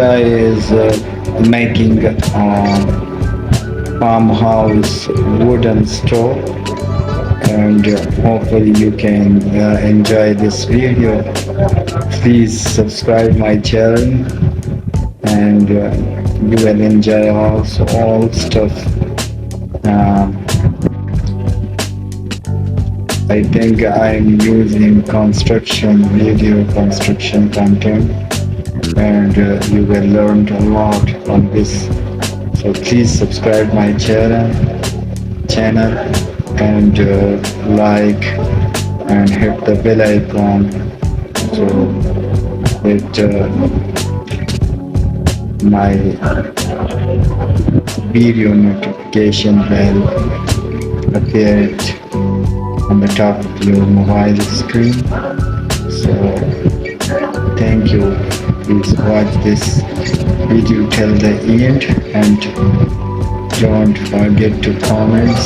guy is making farmhouse wooden stove, and hopefully you can enjoy this video. Please subscribe my channel, and you will enjoy also all stuff. um, I think I'm using construction content, and you will learn a lot on this. So please subscribe my channel, and like and hit the bell icon, so it my video notification will appear on the top of your mobile screen. So thank you. Please watch this video till the end, and don't forget to comment